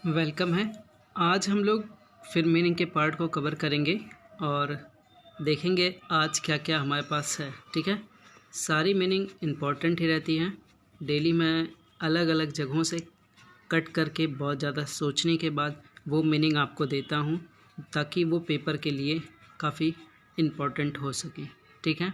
Welcome है। आज हम लोग फिर मीनिंग के पार्ट को कवर करेंगे और देखेंगे आज क्या क्या हमारे पास है। ठीक है, सारी मीनिंग इम्पॉर्टेंट ही रहती हैं। डेली मैं अलग अलग जगहों से कट करके बहुत ज़्यादा सोचने के बाद वो मीनिंग आपको देता हूँ ताकि वो पेपर के लिए काफ़ी इम्पॉर्टेंट हो सके। ठीक है,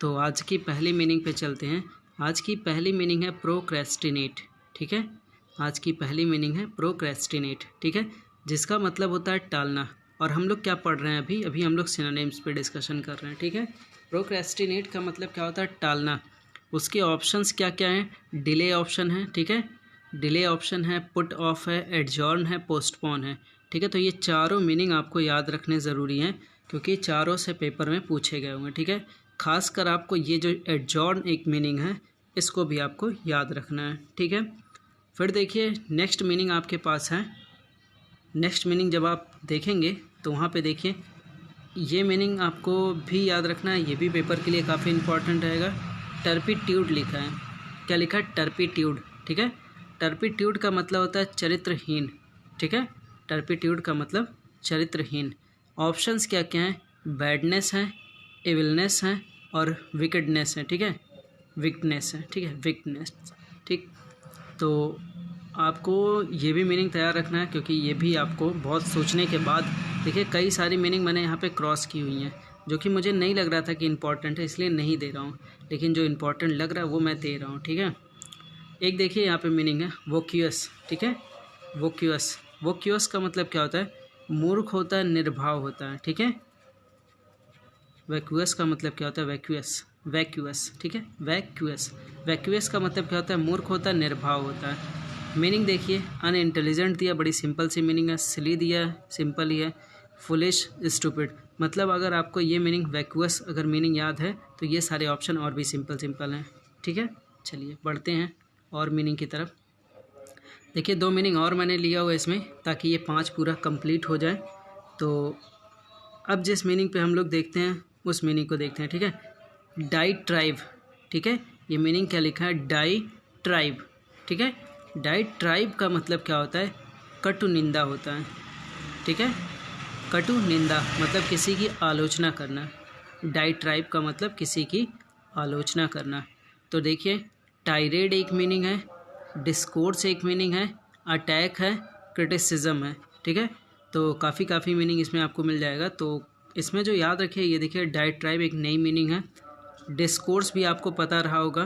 तो आज की पहली मीनिंग पे चलते हैं। आज की पहली मीनिंग है प्रोक्रेस्टिनेट। ठीक है, आज की पहली मीनिंग है प्रोक्रेस्टिनेट। ठीक है, जिसका मतलब होता है टालना। और हम लोग क्या पढ़ रहे हैं अभी हम लोग सिनोनिम्स पे डिस्कशन कर रहे हैं। ठीक है, प्रोक्रेस्टिनेट का मतलब क्या होता है? टालना। उसके ऑप्शंस क्या क्या हैं? डिले ऑप्शन है। ठीक है, डिले ऑप्शन है, पुट ऑफ है, एडजॉर्न है, पोस्टपोन है। ठीक है, तो ये चारों मीनिंग आपको याद रखने ज़रूरी हैं क्योंकि चारों से पेपर में पूछे गए होंगे। ठीक है, खासकर आपको ये जो एडजॉर्न एक मीनिंग है इसको भी आपको याद रखना है। ठीक है, फिर देखिए नेक्स्ट मीनिंग आपके पास है। नेक्स्ट मीनिंग जब आप देखेंगे तो वहाँ पे देखिए ये मीनिंग आपको भी याद रखना है, ये भी पेपर के लिए काफ़ी इंपॉर्टेंट रहेगा। टर्पिट्यूड लिखा है। क्या लिखा है? टर्पिट्यूड। ठीक है, टर्पिट्यूड का मतलब होता है चरित्रहीन। ठीक है, टर्पिट्यूड का मतलब चरित्रहीन। ऑप्शंस क्या क्या हैं? बैडनेस है, एविलनेस है और विकेडनेस है। ठीक है, विकनेस है। ठीक है, विकनेस। ठीक, तो आपको ये भी मीनिंग तैयार रखना है क्योंकि ये भी आपको बहुत सोचने के बाद देखिए कई सारी मीनिंग मैंने यहाँ पे क्रॉस की हुई हैं जो कि मुझे नहीं लग रहा था कि इम्पॉर्टेंट है इसलिए नहीं दे रहा हूँ, लेकिन जो इम्पॉर्टेंट लग रहा है वो मैं दे रहा हूँ। ठीक है, एक देखिए यहाँ पे मीनिंग है वोक्यूअस। ठीक है, वोक्यूअस। वोक्यूअस का मतलब क्या होता है? मूर्ख होता है, निर्भाव होता है। ठीक है, वैक्यूअस का मतलब क्या होता है? वैक्यूअस, वैक्यूअस। ठीक है, वैक्यूअस। वैक्यूअस का मतलब क्या होता है? मूर्ख होता है, निर्भाव होता है। मीनिंग देखिए अनइंटेलिजेंट दिया, बड़ी सिंपल सी मीनिंग है। सिली दिया है, सिंपल ही है। Foolish, stupid. मतलब अगर आपको ये मीनिंग वैक्यूअस अगर मीनिंग याद है तो ये सारे ऑप्शन और भी सिंपल सिंपल हैं। ठीक है, चलिए बढ़ते हैं और मीनिंग की तरफ। देखिए दो मीनिंग और मैंने लिया हुआ इसमें ताकि ये 5 पूरा कंप्लीट हो जाए। तो अब जिस मीनिंग पे हम लोग देखते हैं उस मीनिंग को देखते हैं। ठीक है, डाई ट्राइब। ठीक है, ये मीनिंग क्या लिखा है? Diatribe. ठीक है, डाई ट्राइब का मतलब क्या होता है? कटु निंदा होता है। ठीक है, कटु निंदा मतलब किसी की आलोचना करना। डाई ट्राइब का मतलब किसी की आलोचना करना। तो देखिए टायरेड एक मीनिंग है, डिस्कोर्स एक मीनिंग है, अटैक है, क्रिटिसिज्म है। ठीक है, तो काफ़ी मीनिंग इसमें आपको मिल जाएगा। तो इसमें जो याद रखिए ये देखिए डाई ट्राइब एक नई मीनिंग है, डिस्कोर्स भी आपको पता रहा होगा,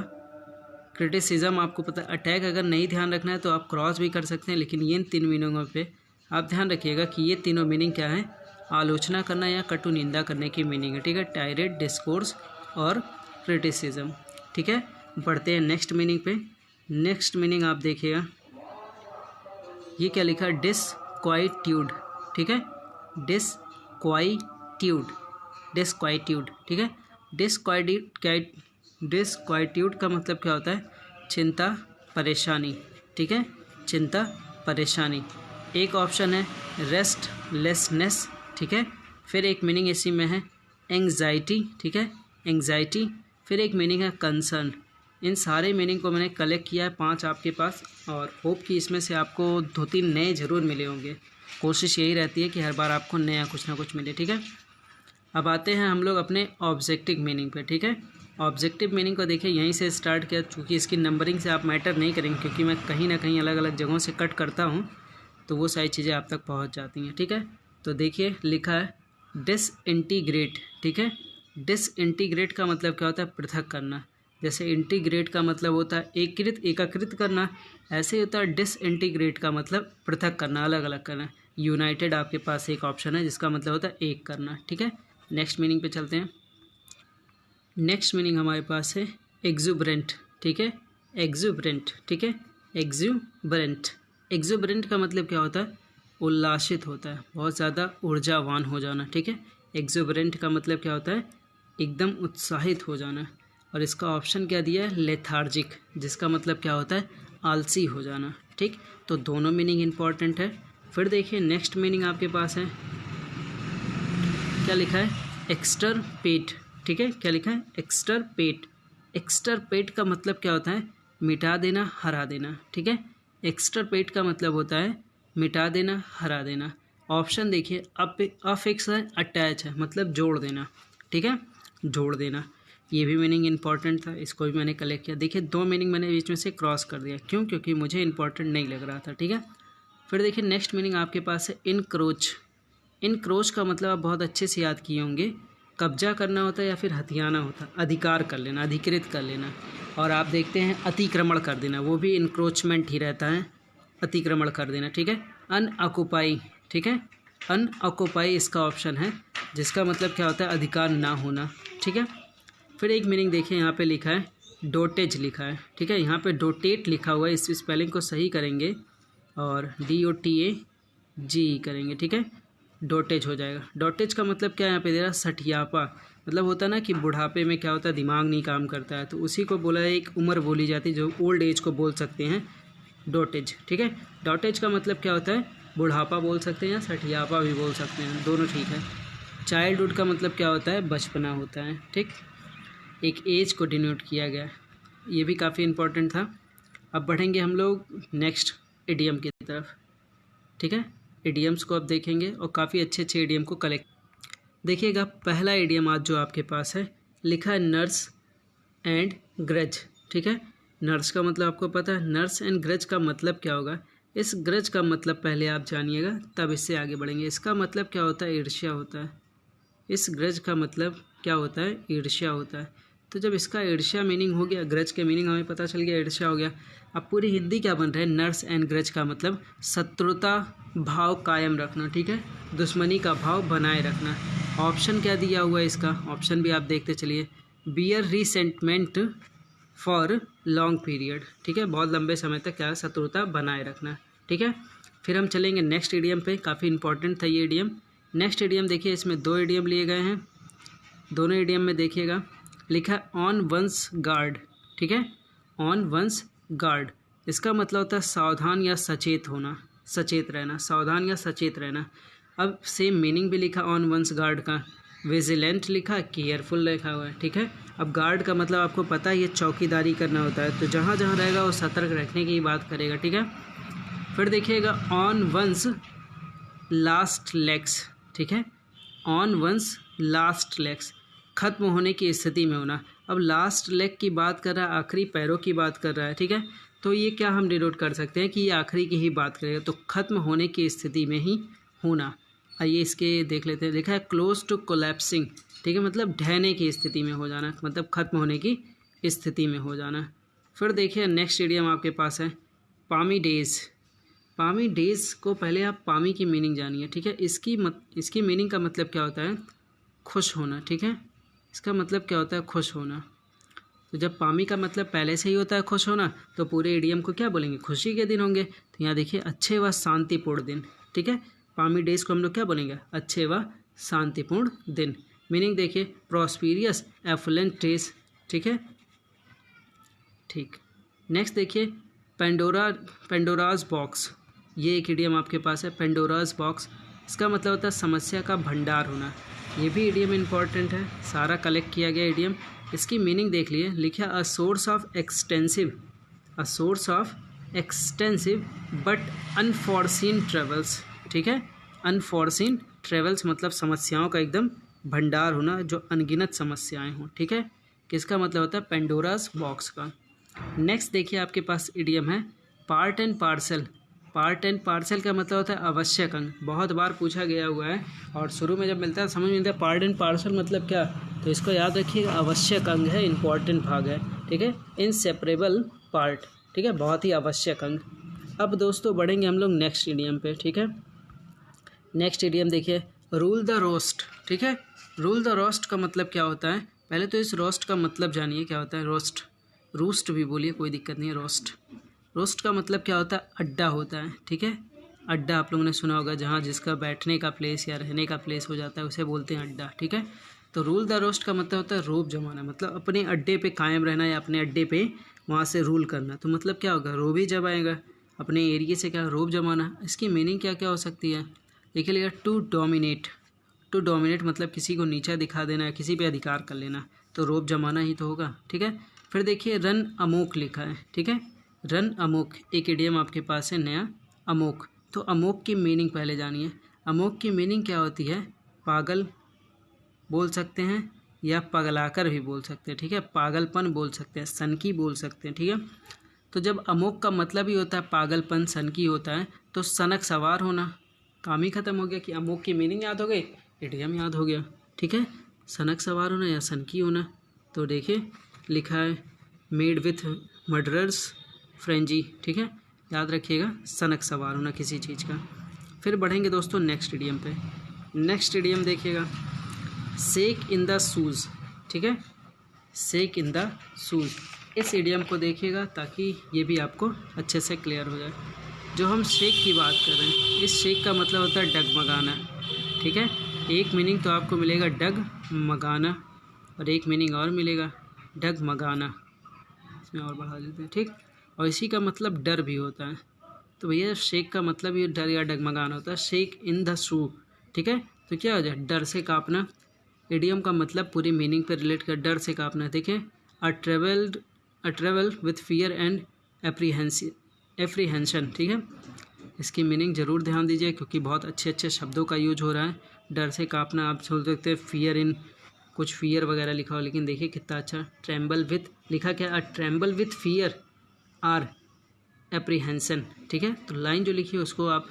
क्रिटिसिज्म आपको पता। अटैक अगर नहीं ध्यान रखना है तो आप क्रॉस भी कर सकते हैं, लेकिन ये 3 मीनिंगों पे आप ध्यान रखिएगा कि ये तीनों मीनिंग क्या है? आलोचना करना या कटु निंदा करने की मीनिंग है। ठीक है, टायरेट, डिस्कोर्स और क्रिटिसिज्म। ठीक है, बढ़ते हैं नेक्स्ट मीनिंग पे। नेक्स्ट मीनिंग आप देखिएगा ये क्या लिखा है? डिसक्वाइट्यूड। ठीक है, डिसक्वाइट्यूड, डिसक्वाइट्यूड। ठीक है, डिसक्वाइट्यूड का मतलब क्या होता है? चिंता, परेशानी। ठीक है, चिंता, परेशानी। एक ऑप्शन है रेस्टलेसनेस। ठीक है, फिर एक मीनिंग इसी में है एंग्जाइटी। ठीक है, एंग्जाइटी। फिर एक मीनिंग है कंसर्न। इन सारे मीनिंग को मैंने कलेक्ट किया है 5 आपके पास, और होप कि इसमें से आपको 2-3 नए ज़रूर मिले होंगे। कोशिश यही रहती है कि हर बार आपको नया कुछ ना कुछ मिले। ठीक है, अब आते हैं हम लोग अपने ऑब्जेक्टिव मीनिंग पे। ठीक है, ऑब्जेक्टिव मीनिंग को देखिए यहीं से स्टार्ट किया क्योंकि इसकी नंबरिंग से आप मैटर नहीं करेंगे क्योंकि मैं कहीं ना कहीं अलग अलग जगहों से कट करता हूँ तो वो सारी चीज़ें आप तक पहुँच जाती हैं। ठीक है, तो देखिए लिखा है डिसइंटीग्रेट। ठीक है, डिसइंटीग्रेट का मतलब क्या होता है? पृथक करना। जैसे इंटीग्रेट का मतलब होता है एकीकृत करना, ऐसे होता है डिसइंटीग्रेट का मतलब पृथक करना, अलग अलग करना। यूनाइटेड आपके पास एक ऑप्शन है जिसका मतलब होता है एक करना। ठीक है, नेक्स्ट मीनिंग पे चलते हैं। नेक्स्ट मीनिंग हमारे पास है एक्जुबरेंट। ठीक है, एक्जुबरेंट। ठीक है, एक्जुबरेंट। एक्जुबरेंट का मतलब क्या होता है? उल्लासित होता है, बहुत ज़्यादा ऊर्जावान हो जाना। ठीक है, एक्जुबरेंट का मतलब क्या होता है? एकदम उत्साहित हो जाना। और इसका ऑप्शन क्या दिया है? लेथार्जिक, जिसका मतलब क्या होता है? आलसी हो जाना। ठीक, तो दोनों मीनिंग इम्पॉर्टेंट है। फिर देखिए नेक्स्ट मीनिंग आपके पास है, क्या लिखा है? एक्सटरपेट। ठीक है, क्या लिखा है? एक्सटरपेट। एक्सटरपेट का मतलब क्या होता है? मिटा देना, हरा देना। ठीक है, एक्सटरपेट का मतलब होता है मिटा देना, हरा देना। ऑप्शन देखिए अफिक्स है, अटैच है, मतलब जोड़ देना, ठीक है, जोड़ देना। ये भी मीनिंग इंपॉर्टेंट था, इसको भी मैंने कलेक्ट किया। देखिए 2 मीनिंग मैंने बीच में से क्रॉस कर दिया, क्यों? क्योंकि मुझे इंपॉर्टेंट नहीं लग रहा था, ठीक है। फिर देखिए नेक्स्ट मीनिंग आपके पास है इनक्रोच। इनक्रोच का मतलब आप बहुत अच्छे से याद किए होंगे, कब्जा करना होता है या फिर हथियाना होता है, अधिकार कर लेना, अधिकृत कर लेना। और आप देखते हैं अतिक्रमण कर देना, वो भी इनक्रोचमेंट ही रहता है, अतिक्रमण कर देना, ठीक है। अनऑक्युपाई, ठीक है, अनऑक्युपाई इसका ऑप्शन है, जिसका मतलब क्या होता है, अधिकार ना होना, ठीक है। फिर एक मीनिंग देखिए यहाँ पे लिखा है डोटेज लिखा है, ठीक है, यहाँ पे डोटेट लिखा हुआ है, इस स्पेलिंग को सही करेंगे और DOTAGE करेंगे, ठीक है, डोटेज हो जाएगा। डोटेज का मतलब क्या है, यहाँ पे दे रहा सठियापा, मतलब होता है ना कि बुढ़ापे में क्या होता है, दिमाग नहीं काम करता है, तो उसी को बोला है, एक उम्र बोली जाती है जो ओल्ड एज को बोल सकते हैं, डोटेज, ठीक है। डोटेज का मतलब क्या होता है, बुढ़ापा बोल सकते हैं या सठियापा भी बोल सकते हैं, दोनों ठीक है। चाइल्डहुड का मतलब क्या होता है, बचपना होता है, ठीक, एक एज को डिनोट किया गया है। ये भी काफ़ी इंपॉर्टेंट था। अब बढ़ेंगे हम लोग नेक्स्ट इडियम की तरफ, ठीक है। इडियम्स को अब देखेंगे और काफ़ी अच्छे अच्छे इडियम को कलेक्ट। देखिएगा पहला इडियम आज जो आपके पास है, लिखा है नर्स एंड ग्रज, ठीक है। नर्स का मतलब आपको पता है, नर्स एंड ग्रज का मतलब क्या होगा, इस ग्रज का मतलब पहले आप जानिएगा, तब इससे आगे बढ़ेंगे। इसका मतलब क्या होता है, ईर्ष्या होता है। इस ग्रज का मतलब क्या होता है, ईर्ष्या होता है। तो जब इसका ईर्ष्या मीनिंग हो गया, ग्रज के मीनिंग हमें पता चल गया, ईर्ष्या हो गया। अब पूरी हिंदी क्या बन रहा है, नर्स एंड ग्रज का मतलब शत्रुता भाव कायम रखना, ठीक है, दुश्मनी का भाव बनाए रखना। ऑप्शन क्या दिया हुआ है इसका, ऑप्शन भी आप देखते चलिए, bear resentment for long period, ठीक है, बहुत लंबे समय तक क्या शत्रुता बनाए रखना, ठीक है। फिर हम चलेंगे नेक्स्ट इडियम पे, काफ़ी इंपॉर्टेंट था ये इडियम। नेक्स्ट इडियम देखिए, इसमें 2 इडियम लिए गए हैं, दोनों इडियम में देखिएगा लिखा है ऑन वंस गार्ड, ठीक है, ऑन वंस गार्ड। इसका मतलब होता है सावधान या सचेत होना, सचेत रहना, सावधान या सचेत रहना। अब सेम मीनिंग भी लिखा ऑन वंस गार्ड का, विजिलेंट लिखा, केयरफुल लिखा हुआ है, ठीक है। अब गार्ड का मतलब आपको पता है, ये चौकीदारी करना होता है, तो जहाँ जहाँ रहेगा वो सतर्क रखने की बात करेगा, ठीक है। फिर देखिएगा ऑन वंस लास्ट लेग्स, ठीक है, ऑन वंस लास्ट लेग्स, खत्म होने की स्थिति में होना। अब लास्ट लेग की बात कर रहा है, आखिरी पैरों की बात कर रहा है, ठीक है, तो ये क्या हम डिनोट कर सकते हैं कि ये आखिरी की ही बात करेगा, तो खत्म होने की स्थिति में ही होना। आइए इसके देख लेते हैं, लिखा है क्लोज टू कोलैप्सिंग, ठीक है, मतलब ढहने की स्थिति में हो जाना, मतलब खत्म होने की स्थिति में हो जाना। फिर देखिए नेक्स्ट इडियम आपके पास है पामी डेज। पामी डेज को पहले आप पामी की मीनिंग जानिए, ठीक है, इसकी मीनिंग का मतलब क्या होता है, खुश होना, ठीक है, इसका मतलब क्या होता है, खुश होना। तो जब पामी का मतलब पहले से ही होता है खुश होना, तो पूरे इडियम को क्या बोलेंगे, खुशी के दिन होंगे। तो यहाँ देखिए अच्छे व शांतिपूर्ण दिन, ठीक है, पामी डेज को हम लोग क्या बोलेंगे, अच्छे व शांतिपूर्ण दिन। मीनिंग देखिए प्रॉस्पिरियस एफुलेंट डेज, ठीक है, ठीक। नेक्स्ट देखिए पेंडोराज बॉक्स, ये एक इडियम आपके पास है, पेंडोराज बॉक्स। इसका मतलब होता है समस्या का भंडार होना। ये भी इडियम इंपॉर्टेंट है, सारा कलेक्ट किया गया इडियम। इसकी मीनिंग देख लिए, लिखा a source of extensive but unforeseen travels, ठीक है, अनफॉर्सीन ट्रेवल्स मतलब समस्याओं का एकदम भंडार होना, जो अनगिनत समस्याएं हों, ठीक है, किसका मतलब होता है, पेंडोराज बॉक्स का। नेक्स्ट देखिए आपके पास इडियम है part and parcel. Part and parcel का मतलब होता है आवश्यक अंग, बहुत बार पूछा गया हुआ है और शुरू में जब मिलता है समझ में आता है पार्ट एंड पार्सल मतलब क्या, तो इसको याद रखिएगा, आवश्यक अंग है, इंपॉर्टेंट भाग है, ठीक है, इनसेपरेबल पार्ट, ठीक है, बहुत ही आवश्यक अंग। अब दोस्तों बढ़ेंगे हम लोग नेक्स्ट इडियम पे, ठीक है। नेक्स्ट इडियम देखिए रूल द रोस्ट, ठीक है, रूल द रोस्ट का मतलब क्या होता है, पहले तो इस रोस्ट का मतलब जानिए क्या होता है, रोस्ट, रूस्ट भी बोलिए कोई दिक्कत नहीं है, रोस्ट। रोस्ट का मतलब क्या होता है, अड्डा होता है, ठीक है, अड्डा आप लोगों ने सुना होगा, जहाँ जिसका बैठने का प्लेस या रहने का प्लेस हो जाता है उसे बोलते हैं अड्डा, ठीक है। तो रूल द रोस्ट का मतलब होता है रोब जमाना, मतलब अपने अड्डे पे कायम रहना या अपने अड्डे पे वहाँ से रूल करना। तो मतलब क्या होगा, रोब ही जमाएगा, अपने एरिए से क्या रोब जमाना। इसकी मीनिंग क्या क्या हो सकती है, देखिए लिखा टू डोमिनेट। टू डोमिनेट मतलब किसी को नीचा दिखा देना, किसी पे अधिकार कर लेना, तो रोब जमाना ही तो होगा, ठीक है। फिर देखिए रन अमोक लिखा है, ठीक है, रन अमोक एक इडियम आपके पास है नया, अमोक तो अमोघ की मीनिंग पहले जानिए। अमोघ की मीनिंग क्या होती है? पागल बोल सकते हैं या पगलाकर भी बोल सकते हैं, ठीक है। पागलपन बोल सकते हैं, सनकी बोल सकते हैं, ठीक है। तो जब अमोघ का मतलब ही होता है पागलपन, सनकी होता है, तो सनक सवार होना, काम ही खत्म हो गया कि अमोघ की मीनिंग याद हो गई, इडियम याद हो गया, ठीक है। सनक सवार होना या सनकी होना। तो देखिए लिखा है मेड विथ मर्डरर्स फ्रेंजी, ठीक है, याद रखिएगा सनक सवार होना किसी चीज़ का। फिर बढ़ेंगे दोस्तों नेक्स्ट इडियम पे। नेक्स्ट इडियम देखिएगा शेक इन द शूज़, ठीक है, शेक इन द शूज़। इस इडियम को देखिएगा ताकि ये भी आपको अच्छे से क्लियर हो जाए। जो हम शेक की बात कर रहे हैं, इस शेक का मतलब होता है डगमगाना, ठीक है। एक मीनिंग तो आपको मिलेगा डगमगाना और एक मीनिंग और मिलेगा डगमगाना, इसमें और बढ़ा देते हैं, ठीक। और इसी का मतलब डर भी होता है। तो भैया शेक का मतलब ये डर या डगमगाना होता है, शेक इन द शू, ठीक है। तो क्या हो जाए? डर से काँपना। इडियम का मतलब पूरी मीनिंग पर रिलेट कर, डर से काँपना। देखें अ travel with fear and apprehension, ठीक है। इसकी मीनिंग ज़रूर ध्यान दीजिए क्योंकि बहुत अच्छे अच्छे शब्दों का यूज हो रहा है। डर से काँपना आप सोच सकते हैं फियर इन, कुछ फियर वगैरह लिखा हो, लेकिन देखिए कितना अच्छा ट्रेम्बल विथ लिखा क्या, a tremble with fear or apprehension, ठीक है। तो लाइन जो लिखी है उसको आप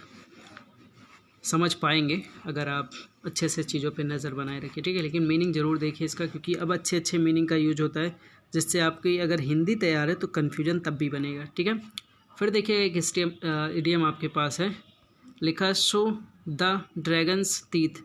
समझ पाएंगे अगर आप अच्छे से चीज़ों पे नज़र बनाए रखिए, ठीक है। लेकिन मीनिंग ज़रूर देखिए इसका, क्योंकि अब अच्छे अच्छे मीनिंग का यूज होता है जिससे आपकी अगर हिंदी तैयार है तो कन्फ्यूजन तब भी बनेगा, ठीक है। फिर देखिए एक इडियम आपके पास है, लिखा show the dragons teeth.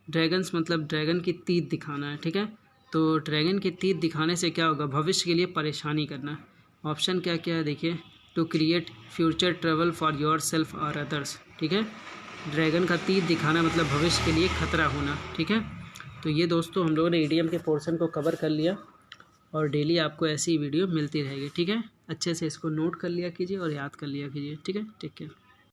Dragons मतलब ड्रैगन की तीत दिखाना है, ठीक है। तो ड्रैगन की तीत दिखाने से क्या होगा? भविष्य के लिए परेशानी करना। ऑप्शन क्या क्या है देखिए, to create future trouble for yourself और अदर्स, ठीक है। ड्रैगन का तीर दिखाना मतलब भविष्य के लिए खतरा होना, ठीक है। तो ये दोस्तों हम लोगों ने इडियम के पोर्शन को कवर कर लिया और डेली आपको ऐसी वीडियो मिलती रहेगी, ठीक है। अच्छे से इसको नोट कर लिया कीजिए और याद कर लिया कीजिए, ठीक है। Take care.